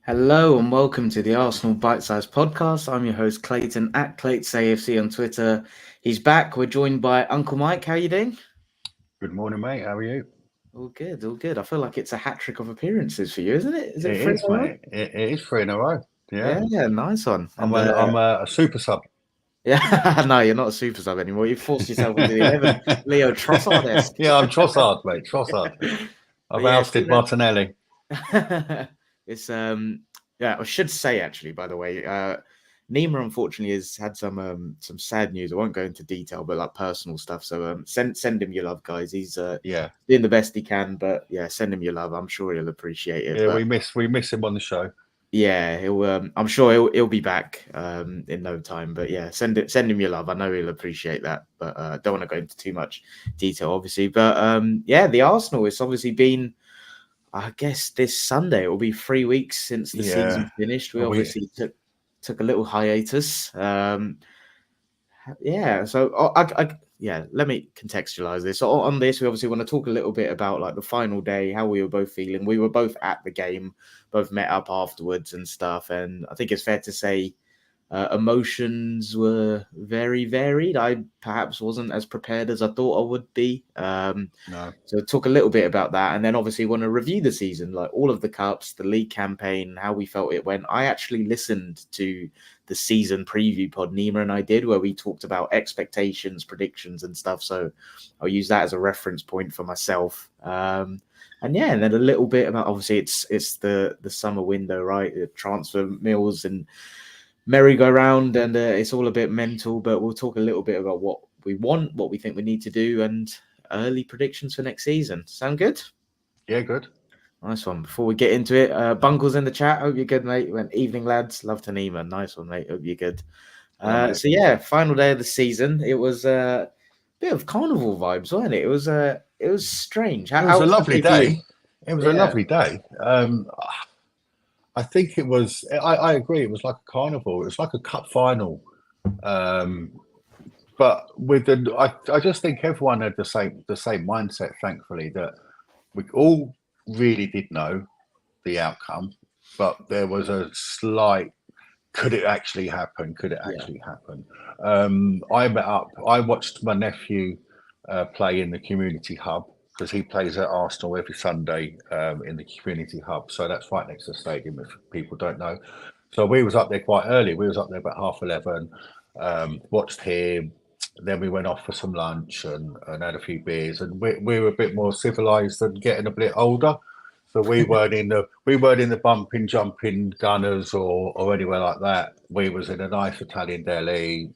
Hello and welcome to the Arsenal BiteSize Podcast. I'm your host Clayton at ClaytonAFC on Twitter. He's back. We're joined by Uncle Mike. How are you doing? Good morning, mate. How are you? All good, all good. I feel like it's a hat trick of appearances for you, isn't it? Is It it three is, in a row? mate. It is three in a row. Yeah, Yeah, nice one. I'm a super sub. Yeah, no, you're not a super sub anymore. You've forced yourself into the 11. Leo Trossard-esque. Yeah, I'm Trossard, mate. Trossard. But I've yeah, ousted Martinelli. it's yeah, I should say actually, by the way, Nima unfortunately has had some sad news. I won't go into detail, but like personal stuff. So send him your love, guys. He's Yeah, doing the best he can, but yeah, send him your love. I'm sure he'll appreciate it. yeah. But We miss him on the show. yeah, he'll I'm sure he'll be back in no time. But yeah, send him your love. I know he'll appreciate that. But don't want to go into too much detail, obviously. But yeah, the Arsenal, it's obviously been, I guess this Sunday it will be 3 weeks since the season finished. We obviously took a little hiatus. Yeah, so yeah, let me contextualize this. So on this, we obviously want to talk a little bit about like the final day, how we were both feeling. We were both at the game, both met up afterwards and stuff. And I think it's fair to say emotions were very varied. I perhaps wasn't as prepared as I thought I would be. No. So talk a little bit about that, and then obviously want to review the season, like all of the cups, the league campaign, how we felt it went. I actually listened to the season preview pod Nima and I did, where we talked about expectations, predictions, and stuff. So I'll use that as a reference point for myself. And yeah, and then a little bit about, obviously it's the summer window, right? The transfer mills and merry-go-round, and it's all a bit mental, but we'll talk a little bit about what we want, what we think we need to do, and early predictions for next season. Sound good? Yeah, good. Nice one. Before we get into it, Bungle's in the chat. Hope you're good, mate. Went evening, lads. Love to Nima. Nice one, mate. Hope you're good. So yeah, final day of the season. It was a bit of carnival vibes, wasn't it? It was strange. It was a lovely day. It was a lovely day. I think it was. I agree. It was like a carnival. It was like a cup final. But I just think everyone had the same mindset. Thankfully, that we all really did know the outcome, but there was a slight. Could it actually happen? Could it actually happen? I watched my nephew play in the community hub, because he plays at Arsenal every Sunday in the community hub. So that's right next to the stadium, if people don't know. So we was up there quite early. We was up there about 11:30, watched him. Then we went off for some lunch and had a few beers. And we were a bit more civilized and getting a bit older. So we weren't in the bumping, jumping Gunners or anywhere like that. We was in a nice Italian deli,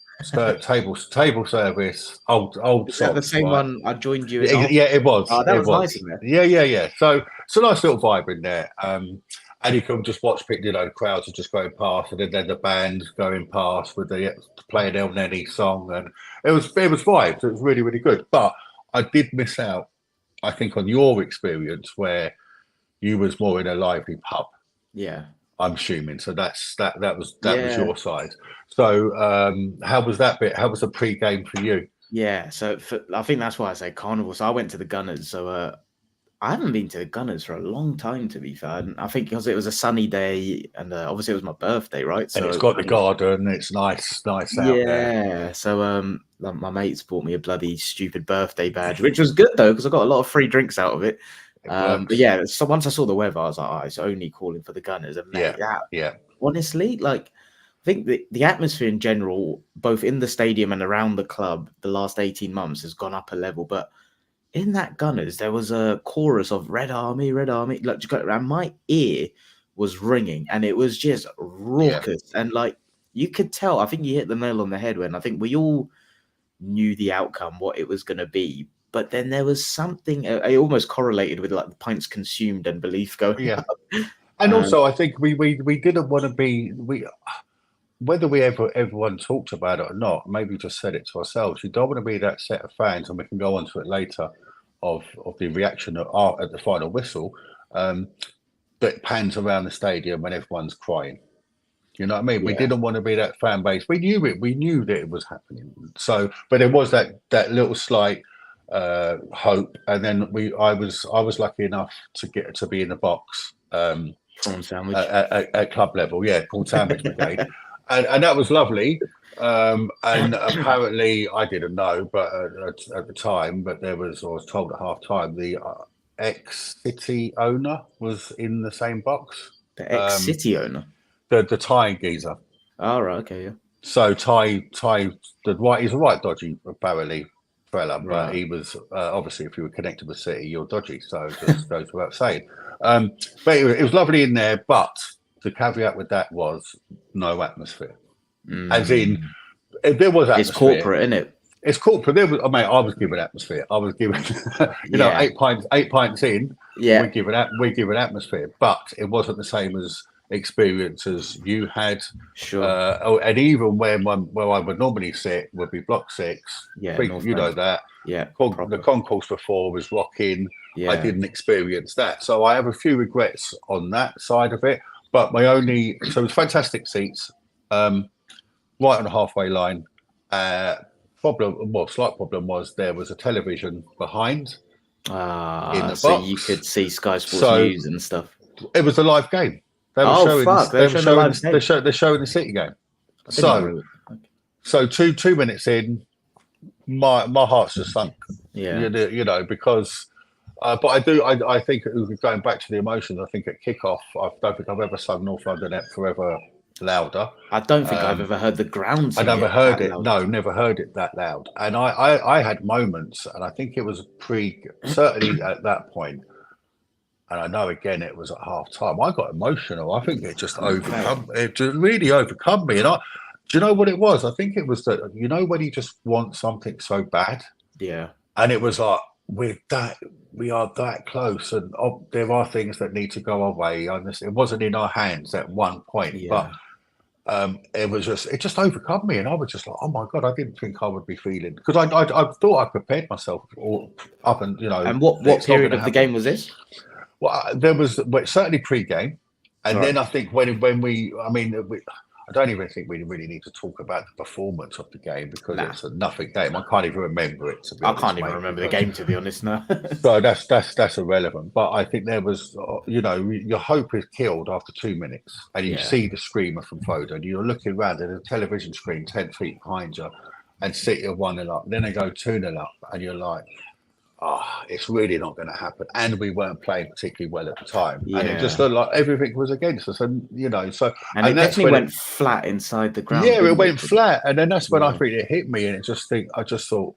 table service, old. Is that the same one I joined you in? Yeah, it was. Oh, that was nice in there. Yeah. So it's a nice little vibe in there. And you can just watch people, the crowds are just going past, and then the band going past with the playing El Neni song, and it was vibes. It was really, really good. But I did miss out, I think, on your experience where you was more in a lively pub. Yeah, I'm assuming. So that was your side. So how was that bit? How was the pre-game for you? Yeah, so I think that's why I say carnival. So I went to the Gunners. So I haven't been to the Gunners for a long time, to be fair. And I think because it was a sunny day, and obviously it was my birthday, right? So and it's got the garden. It's nice out there. Yeah. So my mates bought me a bloody stupid birthday badge, which was good though, because I got a lot of free drinks out of it. But yeah, so once I saw the weather, I was like, oh, it's only calling for the Gunners. And mate, honestly, like, I think the atmosphere in general, both in the stadium and around the club, the last 18 months has gone up a level. But in that Gunners, there was a chorus of Red Army, Red Army. Like, just got around, my ear was ringing, and it was just raucous. And like, you could tell, I think you hit the nail on the head when I think we all knew the outcome, what it was going to be. But then there was something, it almost correlated with like the pints consumed and belief going up. And also, I think we didn't want to be, whether everyone talked about it or not, maybe just said it to ourselves. You don't want to be that set of fans, and we can go on to it later, of the reaction at the final whistle, that pans around the stadium when everyone's crying. You know what I mean? Yeah. We didn't want to be that fan base. We knew it. We knew that it was happening. So, but there was that little slight hope, and then I was lucky enough to get to be in the box prawn sandwich at club level. Yeah, prawn sandwich brigade, and that was lovely. And apparently, I didn't know, but at the time, but I was told at half time, the ex-City owner was in the same box. The ex-City owner, the Thai geezer. Oh, right, okay, yeah. So Thai, he's a right dodgy apparently fella, but he was obviously, if you were connected with City, you're dodgy. So it just goes without saying. But it was lovely in there, but the caveat with that was no atmosphere. As in, there was atmosphere. It's corporate, isn't it? It's corporate. There was, I was given atmosphere. I was given, know, 8 pints in. Yeah, we give an atmosphere, but it wasn't the same as experiences you had. Sure. And even where I would normally sit would be block 6. Yeah, you know that. Yeah, the concourse before was rocking. Yeah. I didn't experience that, so I have a few regrets on that side of it. But so it was fantastic seats, right on the halfway line. Slight problem was there was a television behind. In the box. So you could see Sky Sports News and stuff. It was a live game. They were they're showing the City game. So 2 minutes in, my heart's just sunk. Yeah, because. But I think going back to the emotions. I think at kickoff, I don't think I've ever sung North London Forever louder. I don't think I've ever heard the ground. I never heard it. No, never heard it that loud. And I had moments, and I think it was certainly at that point. And I know again it was at half time. I got emotional. I think it just really overcome me. And do you know what it was? I think it was that when you just want something so bad. Yeah. And it was like we are that close, and there are things that need to go away. It wasn't in our hands at one point, but it just overcome me, and I was just like, oh my god, I didn't think I would be feeling, because I thought I prepared myself up and And what period of the game was this? Well, there was certainly pre-game, and then I think when I don't even think we really need to talk about the performance of the game, because it's a nothing game. I can't even remember it. I can't even remember the game, to be honest. No. So that's irrelevant. But I think there was, your hope is killed after 2 minutes, and you see the screamer from Foden. You're looking around at a television screen 10 feet behind you, and City are 1-0 up. Then they go 2-0 up, and you're like, it's really not going to happen. And we weren't playing particularly well at the time. And it just looked like everything was against us. And, And it definitely went flat inside the ground. Yeah, it went flat. And then that's when I think it hit me. And I just thought,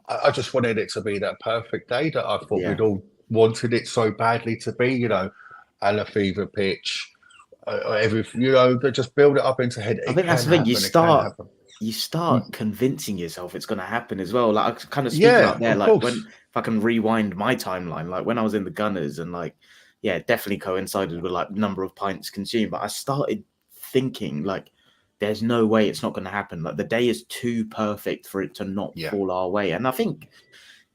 I just wanted it to be that perfect day that I thought we'd all wanted it so badly to be, a la fever pitch. They just build it up into head. I think that's the thing. You start convincing yourself it's going to happen as well. Like, I kind of speak out there, like if I can rewind my timeline, like when I was in the Gunners, and definitely coincided with like number of pints consumed. But I started thinking like, there's no way it's not going to happen. Like, the day is too perfect for it to not fall our way. And I think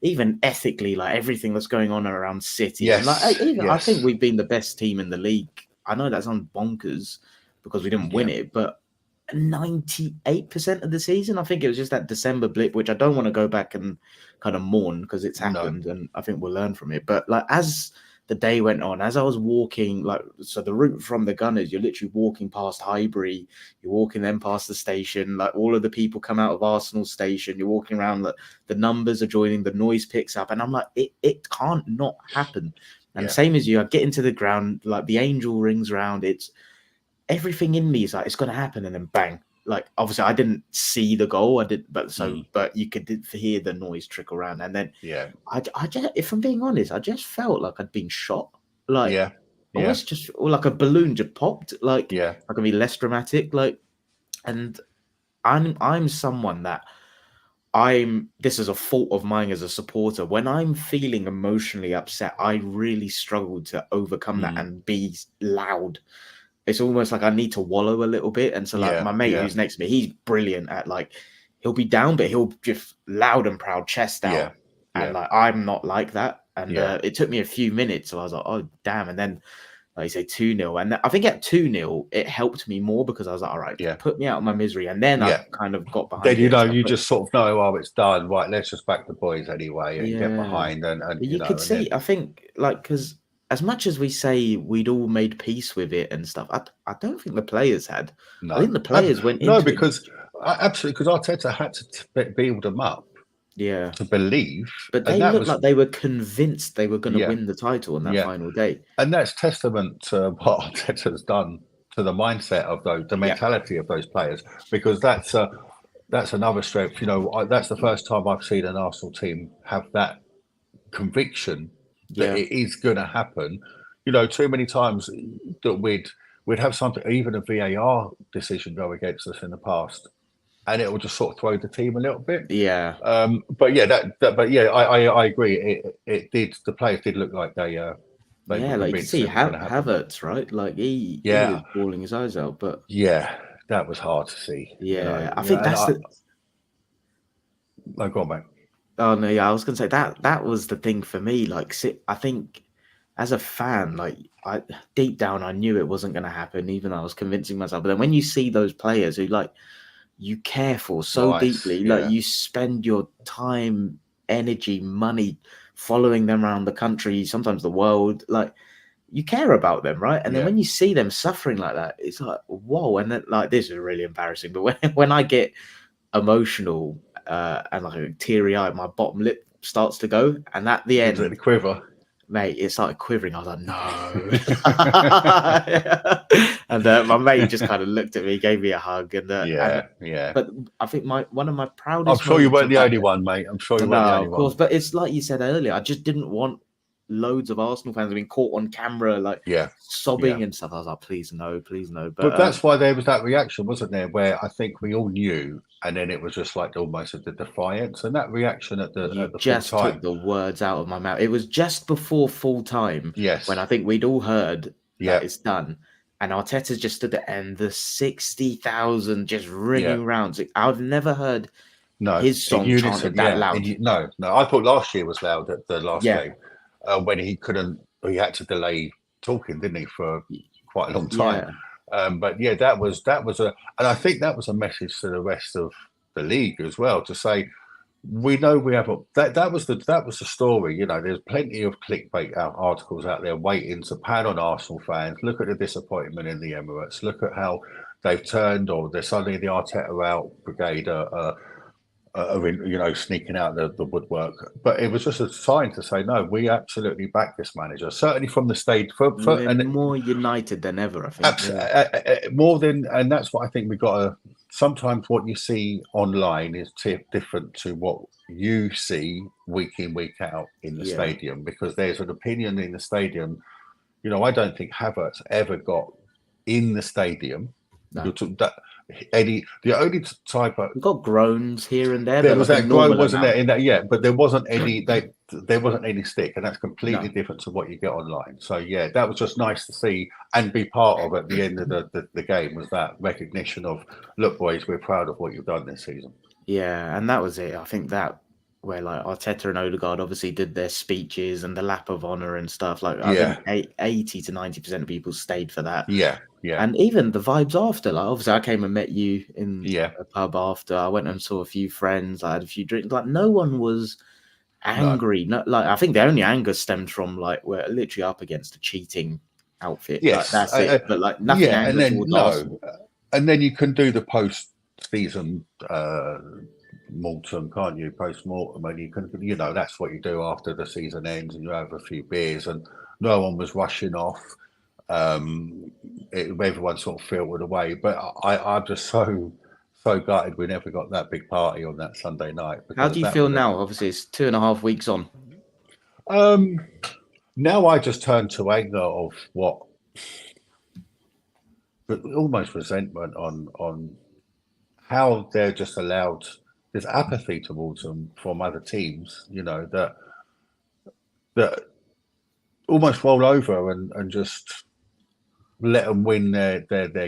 even ethically, like everything that's going on around City, I think we've been the best team in the league. I know that sounds bonkers because we didn't win it, but 98% of the season, I think it was just that December blip, which I don't want to go back and kind of mourn, because it's happened and I think we'll learn from it. But like, as the day went on, as I was walking, so the route from the Gunners, you're literally walking past Highbury, you're walking then past the station, like all of the people come out of Arsenal station, you're walking around, like the numbers are joining, the noise picks up, and I'm like, it can't not happen. And same as you, I get into the ground, like the angel rings around, it's everything in me is like, it's going to happen, and then bang. Like, obviously I didn't see the goal, but you could hear the noise trickle around, and then I just, if I'm being honest, I just felt like I'd been shot, like almost just, or like a balloon just popped, like I can be less dramatic, like. And I'm someone that this is a fault of mine as a supporter. When I'm feeling emotionally upset, I really struggle to overcome that and be loud. It's almost like I need to wallow a little bit. And so like my mate who's next to me, he's brilliant at like, he'll be down, but he'll just loud and proud, chest out. And like, I'm not like that. And it took me a few minutes. So I was like, oh, damn. And then like you say 2-0. And I think at 2-0, it helped me more, because I was like, all right, put me out of my misery. And then I kind of got behind. Then, you just sort of know, it's done. Right, let's just back the boys anyway and get behind. And you could see, I think, like, because as much as we say we'd all made peace with it and stuff, I don't think the players had. No. I think the players went into absolutely, because Arteta had to build them up. Yeah. To believe. But they looked like they were convinced they were going to win the title on that final day. And that's testament to what Arteta's done to the mindset of the mentality of those players, because that's another strength. You know, that's the first time I've seen an Arsenal team have that conviction that it is going to happen. You know, too many times that we'd have something, even a VAR decision go against us in the past, and it will just sort of throw the team a little bit. Yeah. But I agree. It did. The players did look like they like you see Havertz, right? Like he was bawling his eyes out. But that was hard to see. Yeah, you know? I think that's No, go on, mate. Oh no, yeah, I was gonna say that was the thing for me. Like, I think as a fan, like deep down, I knew it wasn't going to happen, even though I was convincing myself. But then when you see those players who like you care for so deeply, like you spend your time, energy, money following them around the country, sometimes the world, like you care about them, right? And then when you see them suffering like that, it's like, whoa. And then like, this is really embarrassing, but when I get emotional and like teary eyed, my bottom lip starts to go, and at the end, the quiver, mate, it started quivering. I was like, no. And my mate just kind of looked at me, gave me a hug, and But I think one of my proudest. I'm sure you weren't the only one, mate. I'm sure you weren't the only one. Of course, but it's like you said earlier. I just didn't want loads of Arsenal fans being caught on camera, like sobbing and stuff. I was like, please no. But that's why there was that reaction, wasn't there? Where I think we all knew, and then it was just like almost the defiance, and that reaction at the just full time. Took the words out of my mouth. It was just before full time. Yes, when I think we'd all heard that it's done, and Arteta's just stood there, and the 60,000 just ringing round. I've never heard his song chanted that loud. No. I thought last year was loud at the last game. When he had to delay talking, didn't he, for quite a long time? But that was and I think that was a message to the rest of the league as well, to say we know we have that was the story. You know, there's plenty of clickbait articles out there waiting to pad on Arsenal fans. Look at the disappointment in the Emirates. Look at how they've turned, or they're suddenly the Arteta out brigade sneaking out the woodwork. But it was just a sign to say, no, we absolutely back this manager. Certainly from the stage, and more united than ever, I think. More than, and that's what I think we got to. Sometimes what you see online is different to what you see week in, week out in the stadium, because there's an opinion in the stadium. You know, I don't think Havertz ever got in the stadium. No. The only type of we got groans here and there. There was that groan, wasn't there? In that, but there wasn't any. There wasn't any stick, and that's completely different to what you get online. So that was just nice to see and be part of at the end of the game. Was that recognition of, look, boys, we're proud of what you've done this season. Yeah, and that was it. I think that where like Arteta and Odegaard obviously did their speeches and the lap of honor and stuff. Like I think 80 to 90% of people stayed for that. Yeah. And even the vibes after, like obviously I came and met you in a pub after. I went and saw a few friends. I had a few drinks. Like no one was angry. No, like I think the only anger stemmed from like we're literally up against a cheating outfit. Yes, like, that's it. But like nothing. And then and then you can do the post-season mortem, can't you? Post-mortem, and you can, that's what you do after the season ends, and you have a few beers, and no one was rushing off. Everyone sort of filtered away, but I'm just so gutted we never got that big party on that Sunday night. How do you feel now? Obviously, it's 2.5 weeks on. Now I just turn to anger of what, but almost resentment on how they're just allowed. There's apathy towards them from other teams, that almost roll over and just let them win their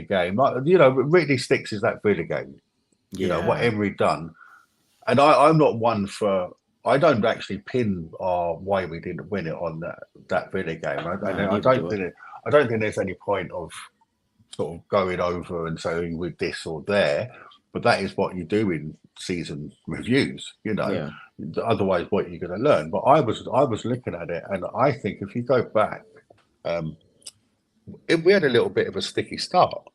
game. Like, really sticks is that Villa game. What Emery done. And I'm not one for, I don't actually pin why we didn't win it on that Villa game. I don't think there's any point of sort of going over and saying with this or there, but that is what you do in season reviews, Otherwise, what you're going to learn. But I was looking at it, and I think if you go back we had a little bit of a sticky start.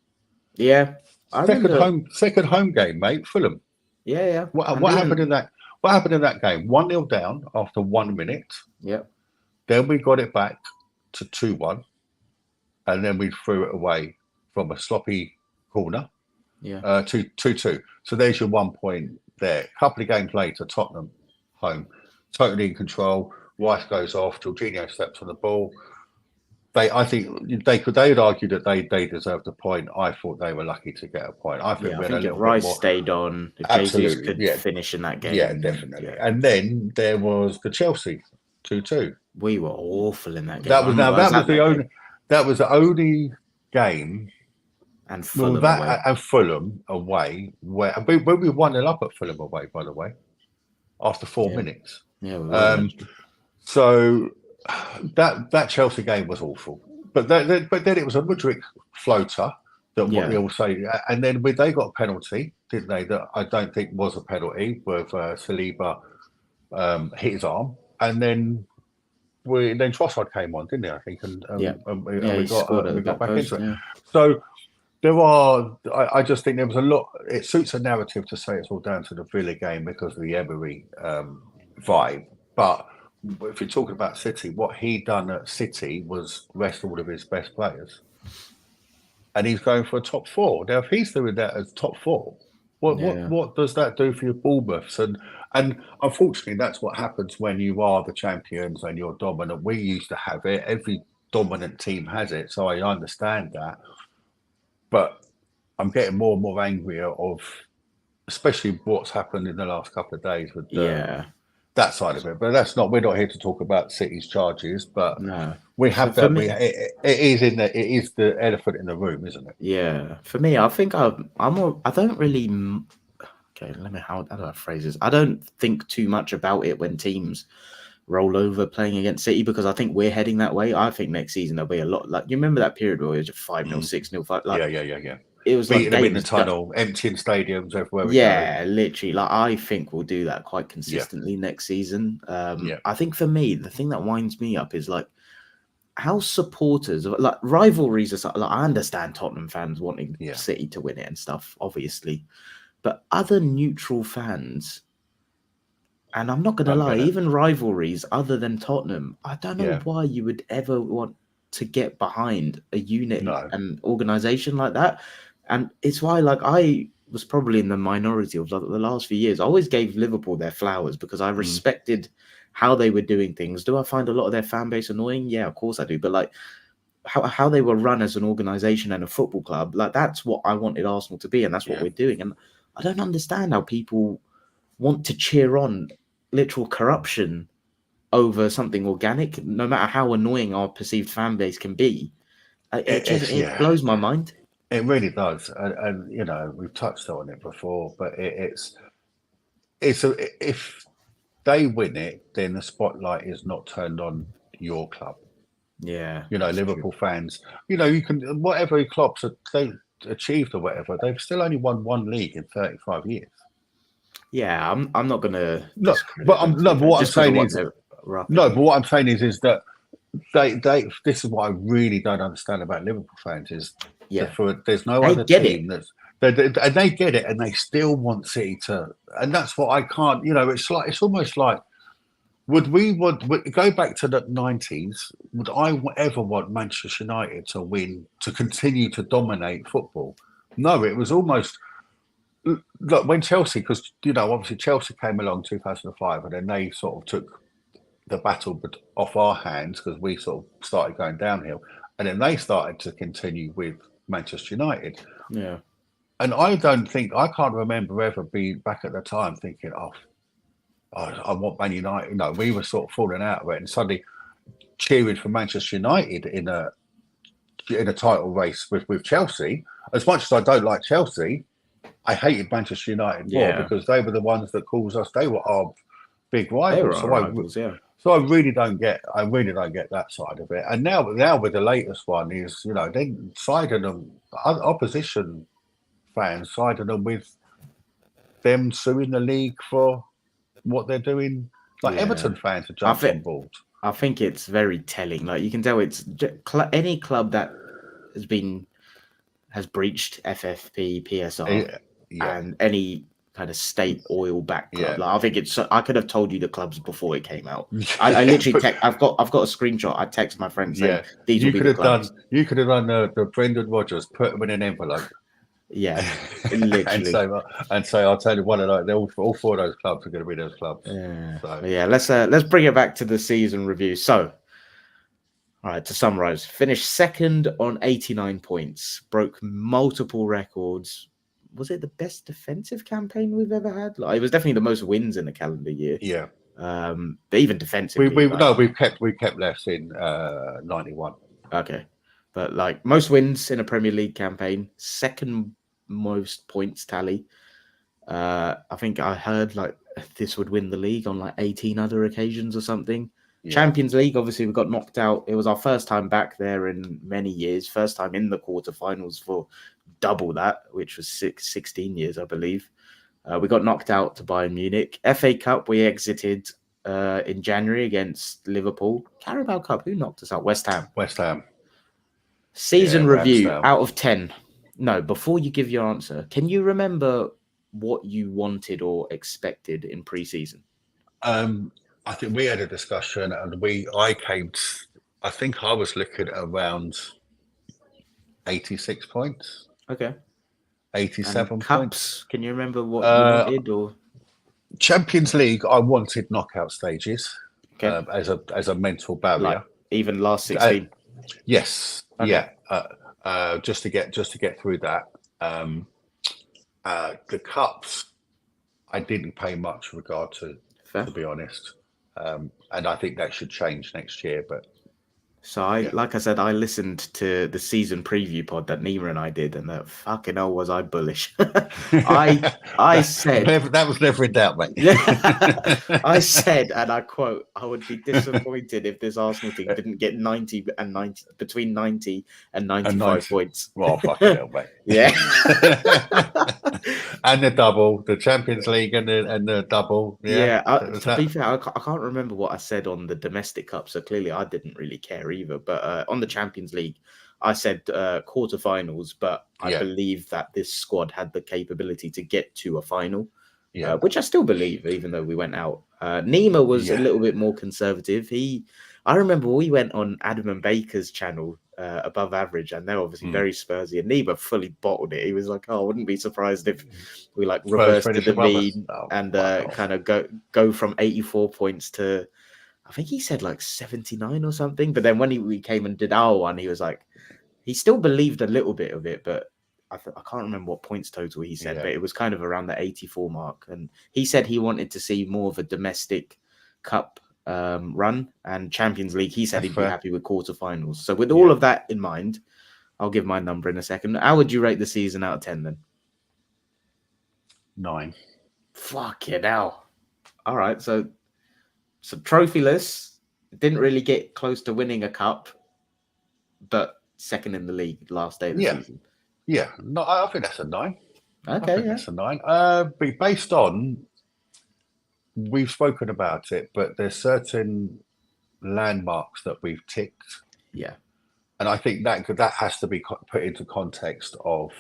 Yeah, second home game, mate. Fulham. Yeah. What happened in that? What happened in that game? 1-0 down after 1 minute. Yeah. Then we got it back to 2-1, and then we threw it away from a sloppy corner. Yeah. 2-2. So there's your 1 point there. A couple of games later, Tottenham home, totally in control. Rice goes off. Jorginho steps on the ball. I think they'd argue that they deserved a point. I thought they were lucky to get a point. I think if Rice stayed on, if Jesus could finish in that game. Yeah, definitely. Yeah. And then there was the Chelsea 2-2. We were awful in that game. That was the only game. And Fulham away. And Fulham away, where we were 1-0 up at Fulham away, by the way, after 4 minutes. Yeah. So that Chelsea game was awful, but then it was a Mudryk floater that what we all say, and then they got a penalty, didn't they? That I don't think was a penalty, with Saliba hit his arm, and then Trossard came on, didn't he? I think, and we got back into it. Yeah. So. I just think there was a lot. It suits a narrative to say it's all down to the Villa game because of the Emery vibe. But if you're talking about City, what he done at City was rest all of his best players, and he's going for a top four. Now, if he's doing that as top four, what does that do for your Bournemouths? And unfortunately, that's what happens when you are the champions and you're dominant. We used to have it. Every dominant team has it, so I understand that. But I'm getting more and more angrier of, especially what's happened in the last couple of days with that side of it. But we're not here to talk about City's charges, but we have that. It is the elephant in the room, isn't it? Yeah. For me, I think I don't really. Okay, how do I phrase this? I don't think too much about it when teams roll over playing against City, because I think we're heading that way. I think next season there'll be a lot, like, you remember that period where it was just 5-0, 6-0, 5. Like, yeah. It was beating them in the tunnel, emptying stadiums everywhere. Literally. Like, I think we'll do that quite consistently next season. I think for me, the thing that winds me up is like how supporters of like rivalries are. Like, I understand Tottenham fans wanting City to win it and stuff, obviously, but other neutral fans. And I'm not going to lie, even rivalries other than Tottenham, I don't know why you would ever want to get behind a unit and organisation like that. And it's why, like, I was probably in the minority of the last few years. I always gave Liverpool their flowers because I respected how they were doing things. Do I find a lot of their fan base annoying? Yeah, of course I do. But, like, how they were run as an organisation and a football club, like, that's what I wanted Arsenal to be, and that's what we're doing. And I don't understand how people want to cheer on literal corruption over something organic, no matter how annoying our perceived fan base can be. It blows my mind. It really does, and you know, we've touched on it before, but if they win it, then the spotlight is not turned on your club. Yeah, you know, Liverpool fans. You know, you can whatever clubs they achieved or whatever, they've still only won one league in 35 years. Yeah, I'm not gonna. But what I'm saying is that they. This is what I really don't understand about Liverpool fans is there's no other team and they get it, and they still want City to, and that's what I can't. You know, it's almost like. Would go back to the 90s? Would I ever want Manchester United to win, to continue to dominate football? No, it was almost look when Chelsea, because you know obviously Chelsea came along 2005, and then they sort of took the battle off our hands because we sort of started going downhill, and then they started to continue with Manchester United. Yeah, and I can't remember ever being back at the time thinking, I want Man United. No, we were sort of falling out of it, and suddenly cheering for Manchester United in a title race with Chelsea. As much as I don't like Chelsea, I hated Manchester United more because they were the ones that caused us. They were our big rivals. So I really don't get that side of it. And now with the latest one is, you know, they siding them, opposition fans siding them with them suing the league for what they're doing. Like Everton fans are jumping on board. I think it's very telling. Like you can tell, it's any club that has breached FFP, PSR, and any kind of state oil backed club. Like I think I could have told you the clubs before it came out. I literally I've got a screenshot. I text my friend saying these will be the clubs. You could have done the Brendan Rodgers, put them in an envelope. Yeah, literally. and so I'll tell you, one of those, all four of those clubs are going to be those clubs. Yeah. So. Yeah, let's bring it back to the season review. So, all right, to summarize, finished second on 89 points, broke multiple records. Was it the best defensive campaign we've ever had? Like, it was definitely the most wins in a calendar year. Yeah. But even defensively, we've kept less in 91. Okay, but like most wins in a Premier League campaign, second most points tally. I think I heard like this would win the league on like 18 other occasions or something. Yeah. Champions League, obviously, we got knocked out. It was our first time back there in many years. First time in the quarterfinals for double that, which was 16 years, I believe. We got knocked out to Bayern Munich. FA Cup, we exited in January against Liverpool. Carabao Cup, who knocked us out? West Ham. Season review out of 10. No, before you give your answer, can you remember what you wanted or expected in pre-season? I think we had a discussion, and I think I was looking at around 86 points. Okay. 87 cups, points. Can you remember what you wanted? Or Champions League, I wanted knockout stages as a mental barrier. Like even last 16. Yes. Okay. Yeah. Just to get through that. The cups, I didn't pay much regard to be honest. And I think that should change next year. But like I said, I listened to the season preview pod that Nima and I did, and that fucking hell was I bullish. I said that was never in doubt, mate. I said, and I quote, I would be disappointed if this Arsenal team didn't get 90 between 90 and 95 points. Well, fucking hell, mate. Yeah. And the double, the Champions League and the double. Yeah. To be fair, I can't remember what I said on the domestic cup, so clearly I didn't really care either. But on the Champions League, I said quarterfinals, but I believe that this squad had the capability to get to a final, which I still believe, even though we went out. Nima was a little bit more conservative. I remember we went on Adam and Baker's channel, Above Average, and they're obviously very Spursy, and Nima fully bottled it. He was like, "Oh, I wouldn't be surprised if we like reverse to the mean and kind of go from 84 points to." I think he said like 79 or something. But then when we came and did our one, he was like, he still believed a little bit of it, but I can't remember what points total he said, but it was kind of around the 84 mark. And he said he wanted to see more of a domestic cup run, and Champions League, he said he'd be happy with quarterfinals. So with all of that in mind, I'll give my number in a second. How would you rate the season out of 10 then? 9. Fucking hell. All right, so trophyless, didn't really get close to winning a cup, but second in the league last day of the season. Yeah, no, I think that's a 9. Okay, that's a 9. But based on, we've spoken about it, but there's certain landmarks that we've ticked. Yeah, and I think that has to be put into context of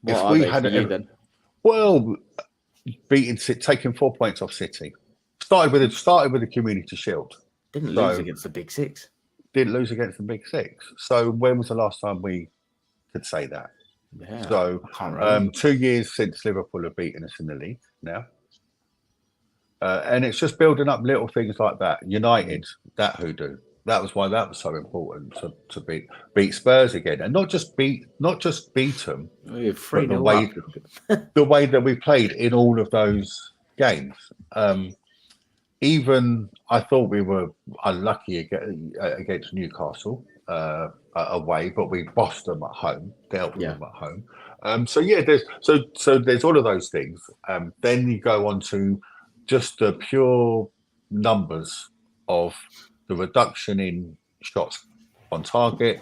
what if we had then? Well, taking 4 points off City. Started with the Community Shield. Didn't lose against the Big Six. Didn't lose against the Big Six. So when was the last time we could say that? Yeah. So 2 years since Liverpool have beaten us in the league now. And it's just building up little things like that. United, that hoodoo. That was why that was so important to beat Spurs again, and not just beat them, but the way that we played in all of those games. Even I thought we were unlucky against Newcastle away, but we bossed them at home, dealt with them at home. There's all of those things. Then you go on to just the pure numbers of the reduction in shots on target,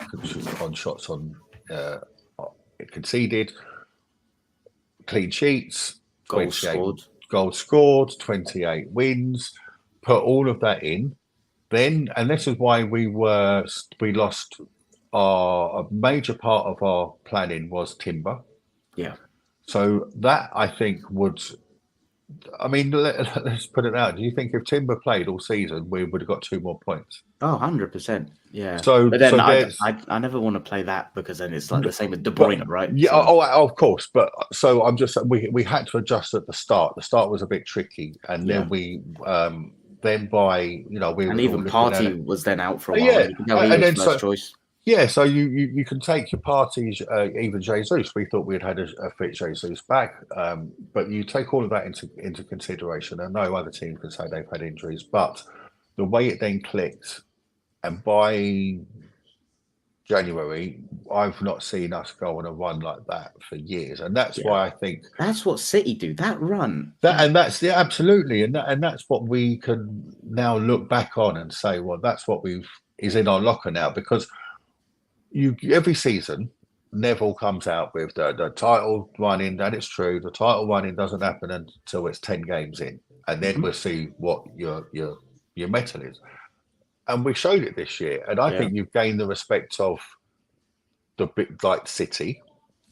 on shots on conceded, clean sheets, goals scored, 28 wins. Put all of that in, then, and this is why we lost a major part of our planning was timber. Yeah. So that I think would. I mean, let's put it out. Do you think if Timber played all season, we would have got 2 more points? Oh, 100%. Yeah. So, but then so I never want to play that because then it's like the same with De Bruyne, right? Yeah. So. Of course. But so I'm just we had to adjust at the start. The start was a bit tricky, and then we then by we and even Partey was then out for a while. Yeah, and you can tell he was first choice. Yeah, so you can take your parties, even Jesus. We thought we'd had a fit Jesus back, but you take all of that into consideration, and no other team can say they've had injuries. But the way it then clicked, and by January, I've not seen us go on a run like that for years, and that's why I think that's what City do. That run, absolutely, and that's what we can now look back on and say, well, that's what is in our locker now, because. Every season, Neville comes out with the title running, and it's true. The title running doesn't happen until it's 10 games in, and then we'll see what your metal is. And we showed it this year, and I think you've gained the respect of the bit like City,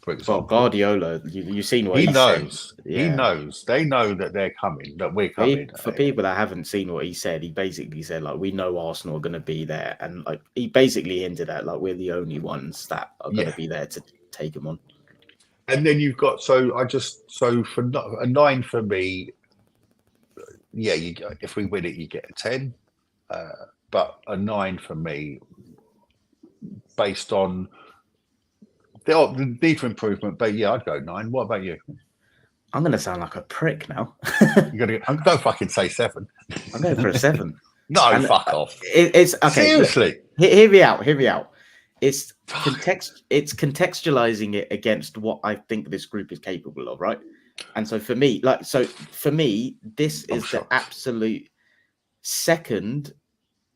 for example. Well, Guardiola, you've seen what he knows. Said. He knows. They know that they're coming, that we're coming. For people that haven't seen what he said, he basically said, like, we know Arsenal are going to be there. And, like, he basically hinted at, like, we're the only ones that are going to be there to take him on. And then you've got, for a 9 for me, if we win it, you get a 10. But a 9 for me, based on the need for improvement, but I'd go 9. What about you? I'm going to sound like a prick now. Don't fucking say 7. I'm going for a 7. No, fuck off. It's okay. Seriously. Look, hear me out. It's contextualizing it against what I think this group is capable of, right? And so for me, this is the absolute second.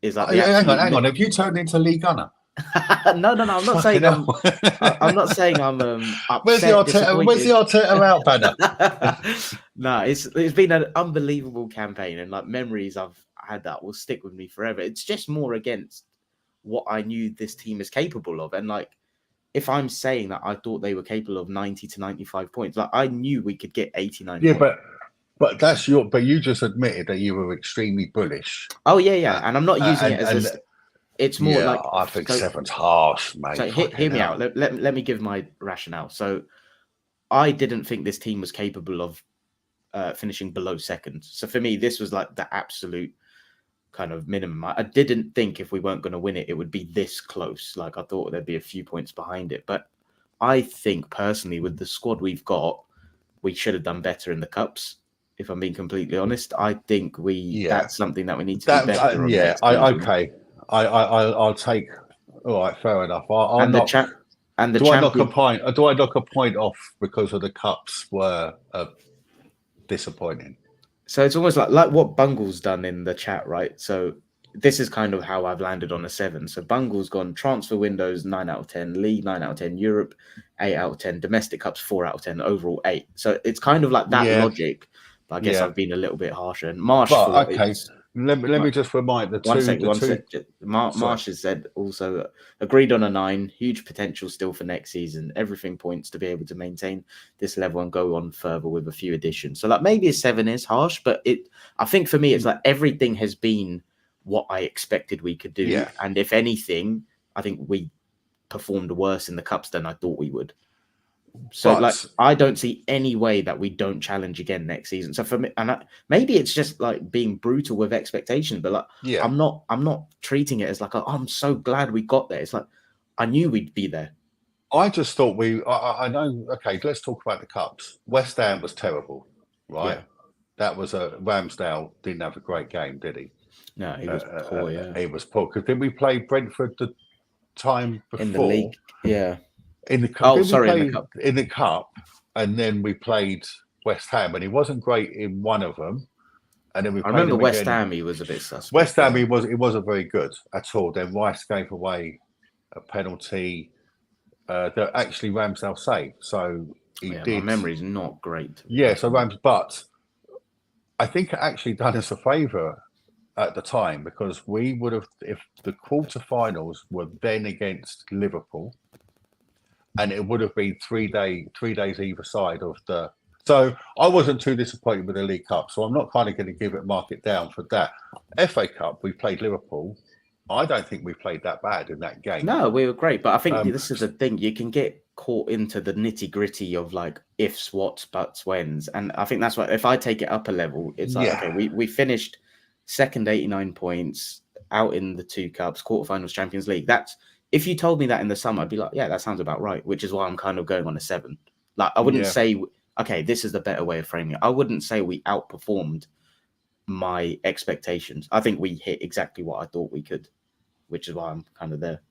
Is like hang on. Have you turned into Lee Gunner? No. I'm not saying I'm not saying I'm upset. Where's the Arteta out banner? No, it's been an unbelievable campaign, and like memories I've had that will stick with me forever. It's just more against what I knew this team is capable of, and like if I'm saying that I thought they were capable of 90 to 95 points, like I knew we could get 89. Yeah, points. But that's but you just admitted that you were extremely bullish. Oh yeah, and I'm not using it as it's more like I think 7's harsh, mate. So hear me out. Let me give my rationale. So I didn't think this team was capable of finishing below second. So for me, this was like the absolute kind of minimum. I didn't think if we weren't going to win it, it would be this close. Like I thought there'd be a few points behind it. But I think personally, with the squad we've got, we should have done better in the cups. If I'm being completely honest, I think that's something that we need to do better on. Okay. I'll take. All right, fair enough. Do I knock a point off because of the cups were disappointing? So it's almost like what Bungle's done in the chat, right? So this is kind of how I've landed on a 7. So Bungle's gone transfer windows 9 out of 10, league 9 out of 10, Europe 8 out of 10, domestic cups 4 out of 10, overall 8. So it's kind of like that logic. But I guess I've been a little bit harsher. And Marsh, Let me just remind Marsh has said also agreed on a 9. Huge potential still for next season. Everything points to be able to maintain this level and go on further with a few additions. So like maybe a 7 is harsh, but I think for me it's like everything has been what I expected we could do. Yeah. And if anything, I think we performed worse in the cups than I thought we would. So I don't see any way that we don't challenge again next season. So for me, maybe it's just like being brutal with expectation, but I'm not treating it as like I'm so glad we got there. It's like I knew we'd be there. I just thought I know. Okay, let's talk about the cups. West Ham was terrible, right? Yeah. That was Ramsdale didn't have a great game, did he? No, he was poor. He was poor because didn't we play Brentford the time before in the league? Yeah. In the cup. In the cup. And then we played West Ham, and he wasn't great in one of them. And then I remember West Ham, he was a bit suspect. West Ham, he wasn't very good at all. Then Rice gave away a penalty that actually Ramsdale saved. So he did. My memory's not great. Yeah, so but I think it actually done us a favour at the time, because we would have, if the quarterfinals were then against Liverpool, and it would have been 3 days either side of the. So I wasn't too disappointed with the League Cup, so I'm not kind of going to mark it down for that. FA Cup, we played Liverpool. I don't think we played that bad in that game. No, we were great, but I think this is the thing. You can get caught into the nitty gritty of like ifs, whats, buts, whens, and I think that's why if I take it up a level, it's like okay, we finished second, 89 points, out in the 2 cups, quarterfinals, Champions League. That's if you told me that in the summer, I'd be like, yeah, that sounds about right. Which is why I'm kind of going on a 7. Like I wouldn't say, okay, this is the better way of framing it. I wouldn't say we outperformed my expectations. I think we hit exactly what I thought we could, which is why I'm kind of there.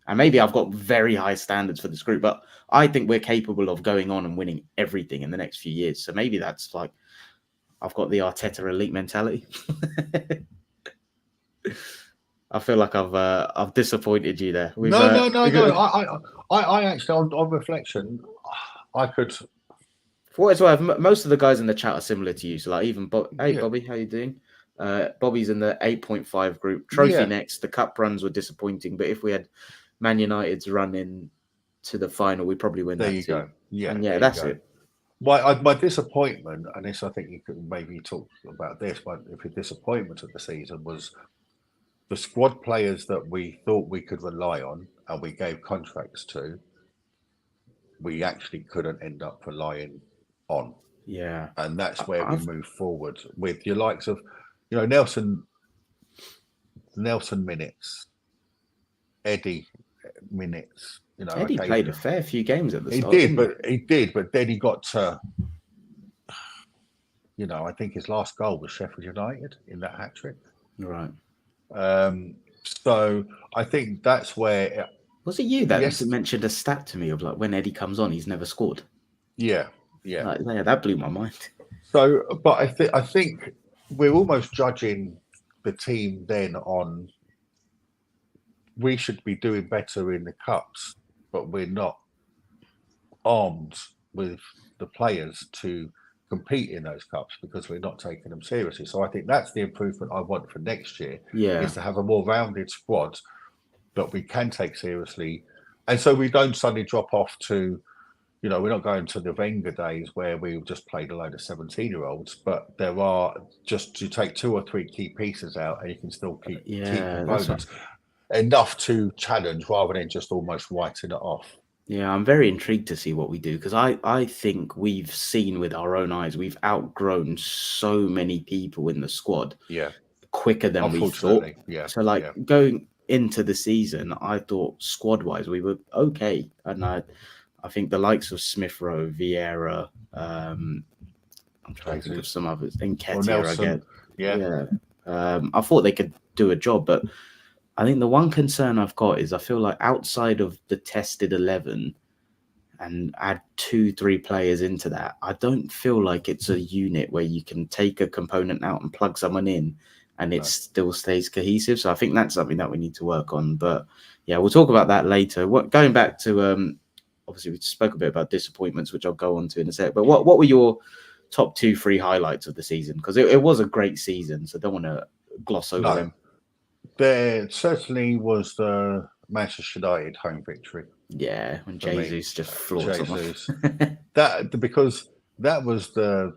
And maybe I've got very high standards for this group, but I think we're capable of going on and winning everything in the next few years. So maybe that's like, I've got the Arteta elite mentality. I feel like I've disappointed you there. No. I actually, on reflection, I could. For what it's worth, most of the guys in the chat are similar to you. So like even hey Bobby, how you doing? Bobby's in the 8.5 group. Trophy next. The cup runs were disappointing, but if we had Man United's run in to the final, we probably win. There that you too. go. Yeah, and yeah, that's it. My disappointment, and this I think you could maybe talk about this, but if your disappointment of the season was the squad players that we thought we could rely on and we gave contracts to, we actually couldn't end up relying on. Yeah. And that's where we move forward with your likes of, Nelson minutes, Eddie minutes. Eddie played a fair few games at the start. He did, but then he got to, I think his last goal was Sheffield United in that hat trick. Right. So I think that's where. Was it you that mentioned a stat to me of like when Eddie comes on, he's never scored? Yeah. Like, that blew my mind. So, but I think we're almost judging the team then on. We should be doing better in the cups, but we're not armed with the players to compete in those cups because we're not taking them seriously. So I think that's the improvement I want for next year. Is to have a more rounded squad that we can take seriously, and so we don't suddenly drop off to, we're not going to the Wenger days where we just played a load of 17-year-olds, but there are just to take 2 or 3 key pieces out, and you can still keep components enough to challenge rather than just almost writing it off. Yeah, I'm very intrigued to see what we do because I think we've seen with our own eyes, we've outgrown so many people in the squad quicker than we thought. Yeah. So going into the season, I thought squad-wise we were okay. And I think the likes of Smith Rowe, Vieira, I'm trying to think of some others, Nketiah again. Yeah. I thought they could do a job, but I think the one concern I've got is I feel like outside of the tested 11 and add 2-3 players into that, I don't feel like it's a unit where you can take a component out and plug someone in and it still stays cohesive. So I think that's something that we need to work on. But yeah, we'll talk about that later. Going back to, obviously we spoke a bit about disappointments, which I'll go on to in a sec. But what were your top 2-3 highlights of the season? Because it was a great season, so I don't want to gloss over them. There certainly was the Manchester United home victory. Yeah, when Jesus just floored someone. Because that was the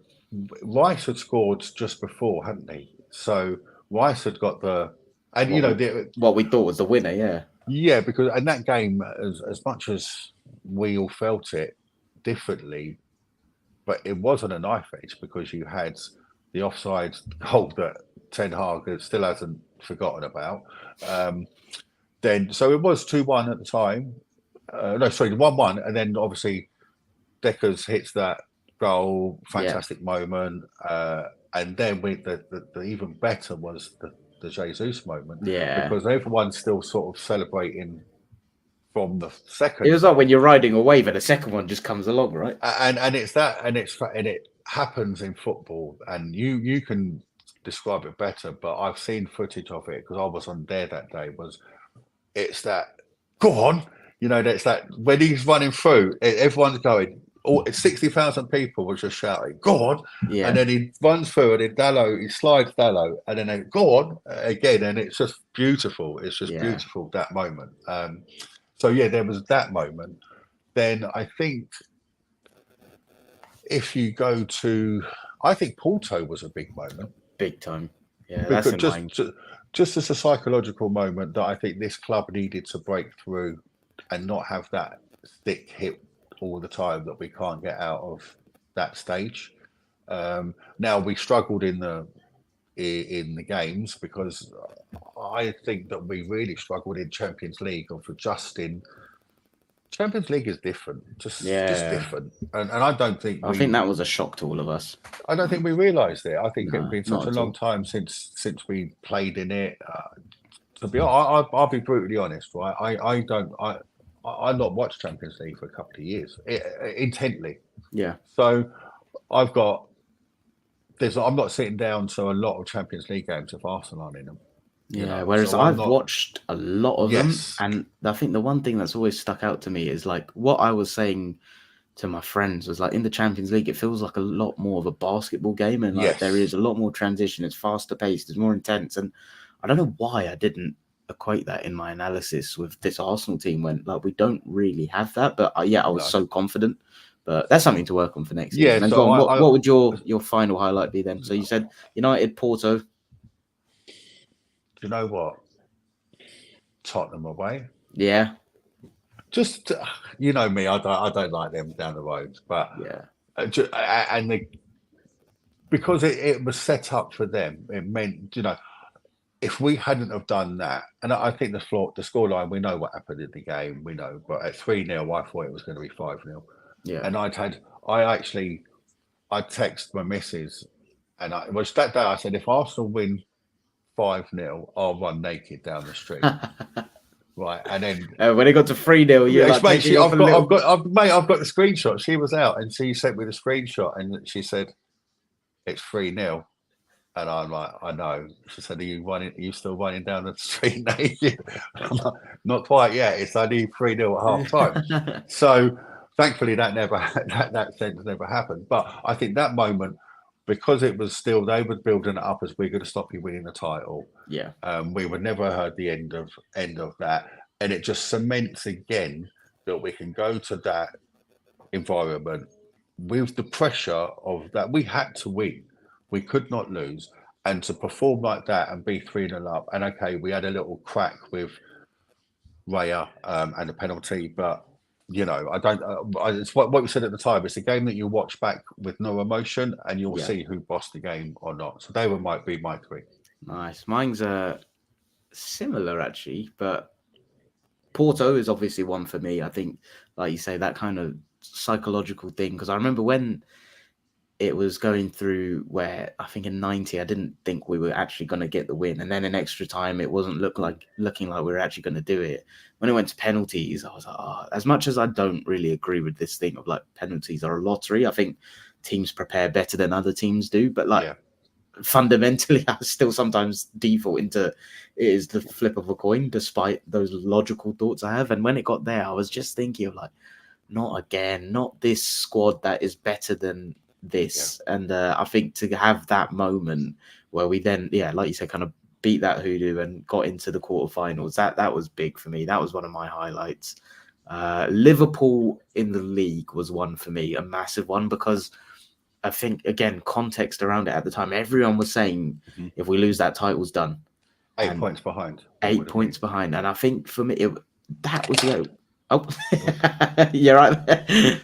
Rice had scored just before, hadn't he? So Rice had got what we thought was the winner. Yeah, because in that game, as much as we all felt it differently, but it wasn't a knife edge because you had the offside goal that Ten Hag still hasn't forgotten about. Then, so it was 2-1 at the time. 1-1, and then obviously Deckers hits that goal, fantastic moment, and then with the even better was the Jesus moment, because everyone's still sort of celebrating from the second. It was like when you're riding a wave and a second one just comes along, right? And it's that, and it happens in football, and you can describe it better, but I've seen footage of it because I was on there that day. It's that go on, that's that when he's running through, everyone's going, all 60,000 people were just shouting, "Go on!" Yeah. And then he runs through, and then he slides Dallo, and then they go on again, and it's just beautiful. It's just beautiful, that moment. So yeah, there was that moment. Then I think if you go to, I think Porto was a big moment, big time. Yeah, that's just as a psychological moment that I think this club needed to break through and not have that stick hit all the time that we can't get out of that stage. Now we struggled in the games because I think that we really struggled in Champions League of adjusting. Champions League is different, just different, and I don't think I think that was a shock to all of us. I don't think we realised it. I think it's been such a long time since we played in it. To be honest, I'll be brutally honest, right? I not watched Champions League for a couple of years intently. Yeah. So I'm not sitting down to a lot of Champions League games if Arsenal aren't in them. Yeah, whereas so I've watched a lot of them, and I think the one thing that's always stuck out to me is like what I was saying to my friends was like in the Champions League, it feels like a lot more of a basketball game, and like there is a lot more transition. It's faster paced, it's more intense, and I don't know why I didn't equate that in my analysis with this Arsenal team when like we don't really have that. But I was so confident. But that's something to work on for next season. And so what would your final highlight be then? So you said United, Porto. Do you know what? Tottenham away. Yeah. Just me, I don't like them down the road, but because it was set up for them, it meant if we hadn't have done that, and I think the scoreline, we know what happened in the game, we know, but at 3-0, I thought it was going to be 5-0. Yeah. And I texted my missus, and that day I said, if Arsenal win 5-0, I'll run naked down the street. Right, and then when it got to 3-0, I've got the screenshot. She was out, and she sent me the screenshot, and she said, "It's 3-0," and I'm like, "I know." She said, "Are you still running down the street naked?" I'm like, "Not quite yet. It's only 3-0 at half time." So thankfully, that sense never happened. But I think that moment, because it was still, they were building it up as we're going to stop you winning the title. Yeah. We would never heard the end of that. And it just cements again that we can go to that environment with the pressure of that. We had to win. We could not lose. And to perform like that and be 3-0 up. And okay, we had a little crack with Raya and a penalty, but I don't. It's what we said at the time. It's a game that you watch back with no emotion, and you'll see who bossed the game or not. So they might be my three. Nice. Mine's similar actually, but Porto is obviously one for me. I think, like you say, that kind of psychological thing. Because I remember when it was going through where I think in 90, I didn't think we were actually going to get the win. And then in extra time, it wasn't looking like we were actually going to do it. When it went to penalties, I was like, as much as I don't really agree with this thing of like penalties are a lottery, I think teams prepare better than other teams do. But fundamentally, I still sometimes default into it is the flip of a coin, despite those logical thoughts I have. And when it got there, I was just thinking of like, not again, not this squad that is better than this. And I think to have that moment where we then like you said, kind of beat that hoodoo and got into the quarterfinals, that was big for me. That was one of my highlights. Liverpool in the league was one for me, a massive one, because I think again context around it at the time, everyone was saying if we lose that title's done. 8 points behind. 8 points behind. And I think for me that was you're right.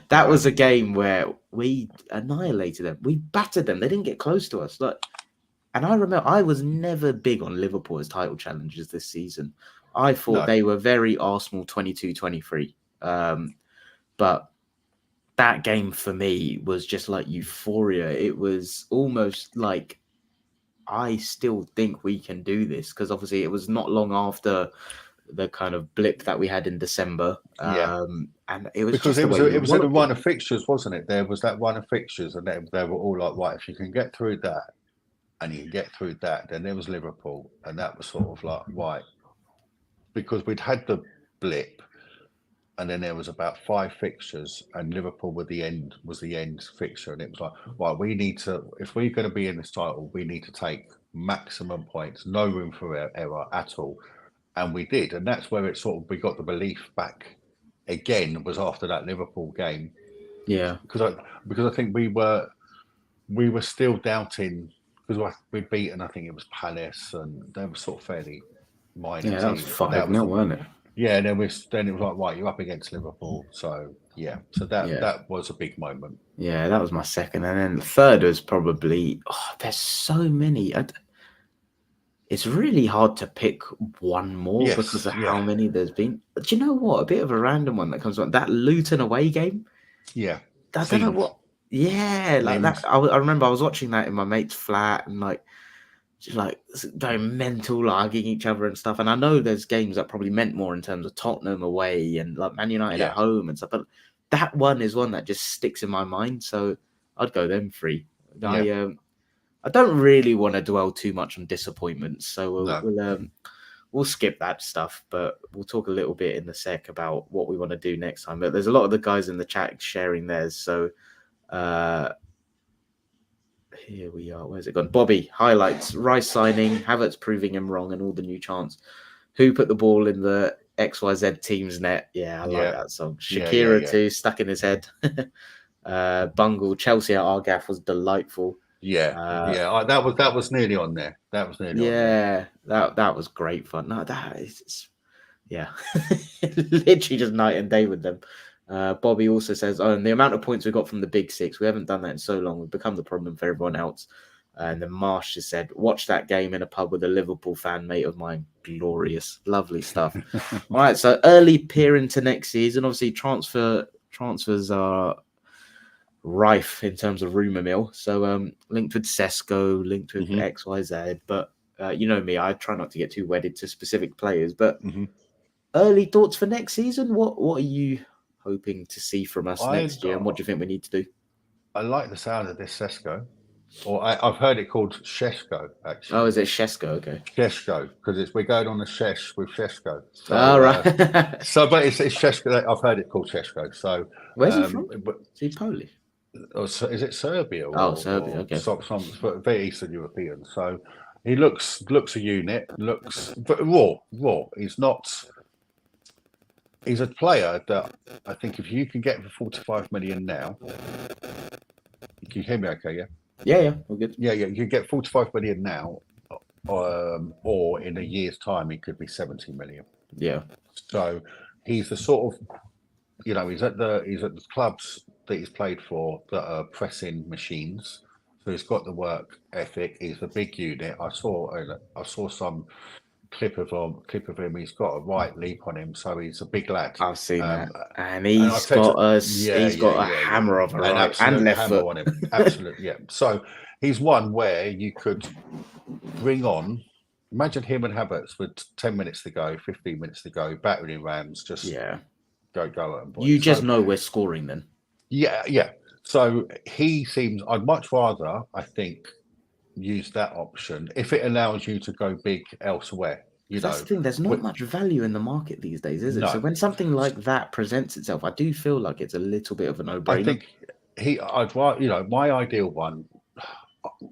That was a game where we annihilated them. We battered them. They didn't get close to us. And I remember I was never big on Liverpool as title challengers this season. I thought they were very Arsenal 22-23. But that game for me was just like euphoria. It was almost like I still think we can do this, because obviously it was not long after the kind of blip that we had in December. And it was because it was a run of fixtures, wasn't it? There was that run of fixtures, and they were all like, right, if you can get through that and you can get through that, then there was Liverpool, and that was sort of like, right, because we'd had the blip, and then there was about 5 fixtures, and Liverpool was the end fixture, and it was like, right, we need to, if we're going to be in this title, we need to take maximum points, no room for error at all, and we did, and that's where it sort of we got the belief back again. Was after that Liverpool game, because I think we were still doubting, because we'd beaten, I think it was Palace, and they were sort of fairly minor. Yeah, that was 5-0, wasn't it? Yeah, and then it was like, right, you're up against Liverpool, so that was a big moment. Yeah, that was my second, and then the third was probably there's so many. It's really hard to pick one more because of how many there's been. But you know what? A bit of a random one that comes on, that Luton away game. Yeah, I don't know what. Yeah, like that. I remember I was watching that in my mate's flat, and just going mental, arguing each other and stuff. And I know there's games that probably meant more in terms of Tottenham away and like Man United at home and stuff. But that one is one that just sticks in my mind. So I'd go them three. I don't really want to dwell too much on disappointments, so we'll skip that stuff. But we'll talk a little bit in a sec about what we want to do next time. But there's a lot of the guys in the chat sharing theirs. So here we are. Where's it gone? Bobby highlights Rice signing, Havertz proving him wrong, and all the new chants. Who put the ball in the XYZ team's net? Yeah, I like that song. Shakira too, stuck in his head. Bungle Chelsea at Argaff was delightful. That was nearly on there. That was nearly on there. That was great fun. No, that is literally just night and day with them. Bobby also says, and the amount of points we got from the Big Six, we haven't done that in so long. We've become the problem for everyone else. And then Marsh has said, watch that game in a pub with a Liverpool fan mate of mine. Glorious. Lovely stuff. All right, so early peer into next season. Obviously, transfers are rife in terms of rumour mill. So linked with Sesko, linked with XYZ. But you know me, I try not to get too wedded to specific players. But early thoughts for next season? What are you hoping to see from us next year? And what do you think we need to do? I like the sound of this Sesko. Or I've heard it called Shesko, actually. Oh, is it Shesko? Okay. Shesko, because we're going on the Shesh with Shesko. So, right. But it's Shesko. I've heard it called Shesko. So where's he from? Is he Polish? Or, is it Serbia? Serbia. Okay. Some very Eastern European. So he looks a unit. But raw. He's not. He's a player that I think if you can get for 45 million now, can you hear me? Okay, yeah. Yeah, we're good. Yeah. You can get 45 million now, or in a year's time, it could be 70 million. Yeah. So he's the sort of, he's at the clubs that he's played for that are pressing machines. So he's got the work ethic. He's a big unit. I saw some clip of him. He's got a right leap on him, so he's a big lad. I've seen that, and he's got a hammer of a right and left foot on him. Absolutely, yeah. So he's one where you could bring on. Imagine him and Havertz with 10 minutes to go, 15 minutes to go, battering rams. Just go at them. You just know we're scoring then. Yeah. So he seems. I'd much rather, I think, use that option if it allows you to go big elsewhere. That's the thing. There's not much value in the market these days, is it? No. So when something like that presents itself, I do feel like it's a little bit of a no-brainer. I think I'd rather, my ideal one,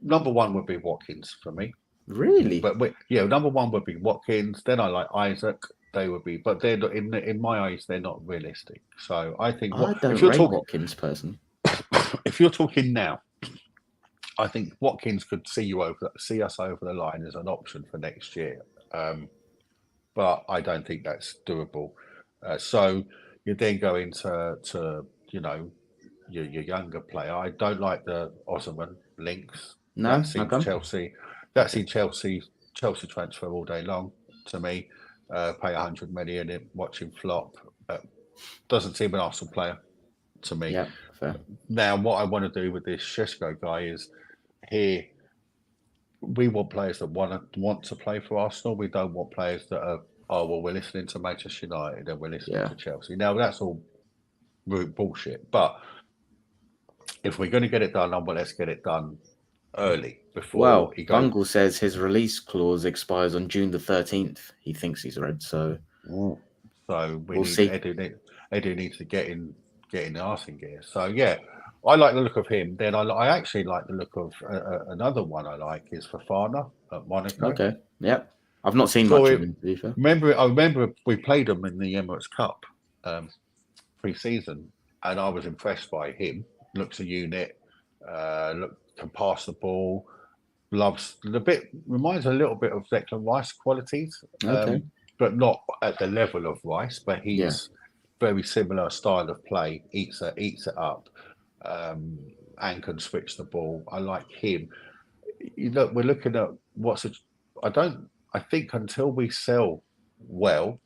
number one would be Watkins for me. Really? But number one would be Watkins. Then I like Isaac. They would be, but they're not, in my eyes, they're not realistic. So I think I don't rate Watkins person. If you're talking now, I think Watkins could see us over the line as an option for next year, but I don't think that's doable. So you then go into your younger player. I don't like the Osman links. No, that seems Chelsea. That's in Chelsea transfer all day long to me. Pay 100 million and watch him flop. Doesn't seem an Arsenal player to me. Yeah, fair. Now, what I want to do with this Shesko guy is here. We want players that want to play for Arsenal. We don't want players that are, we're listening to Manchester United and we're listening to Chelsea. Now, that's all bullshit. But if we're going to get it done, let's get it done early before he goes. Bungle says his release clause expires on June the 13th. He thinks he's read, so we'll see. Eddie needs to get in the arse in gear. So yeah, I like the look of him. Then I actually like the look of another one I like is Fofana at Monaco. Okay, yep. I've not seen So much of him, to be fair. I remember we played him in the Emirates Cup pre-season, and I was impressed by him. Looks a unit, can pass the ball, reminds a little bit of Declan Rice qualities, Okay. but not at the level of Rice. But he's very similar style of play, eats it up, and can switch the ball. I like him. We're looking at I think until we sell well,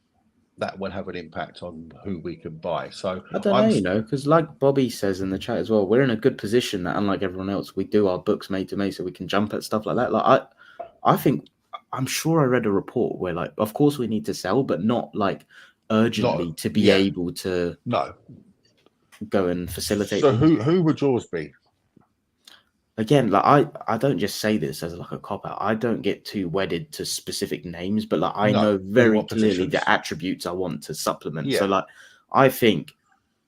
that will have an impact on who we can buy. So I don't know, because like Bobby says in the chat as well, we're in a good position that, unlike everyone else, we do our books made to make, so we can jump at stuff like that. Like I think, I'm sure I read a report where, like, of course we need to sell, but not like urgently to be able to go and facilitate. So who would yours be? Again, like I don't just say this as like a cop out. I don't get too wedded to specific names, but like I know very clearly the attributes I want to supplement. So like I think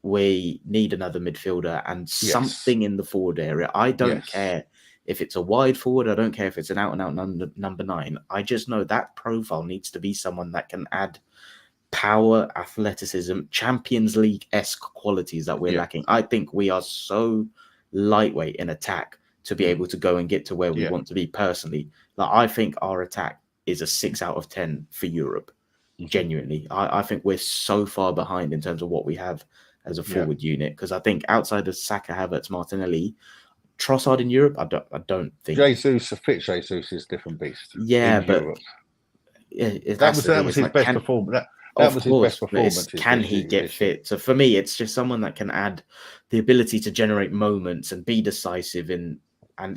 we need another midfielder and something in the forward area. I don't care if it's a wide forward. I don't care if it's an out and out number 9. I just know that profile needs to be someone that can add power, athleticism, Champions League-esque qualities that we're lacking. I think we are so lightweight in attack to be able to go and get to where we want to be personally. Like I think our attack is a 6 out of 10 for Europe. Genuinely. I think we're so far behind in terms of what we have as a forward unit, because I think outside of Saka, Havertz, Martinelli, Trossard in Europe, I don't think. Jesus is a different beast. Yeah, but that was his best performance. That was his best performance. Can he get fit? So for me, it's just someone that can add the ability to generate moments and be decisive and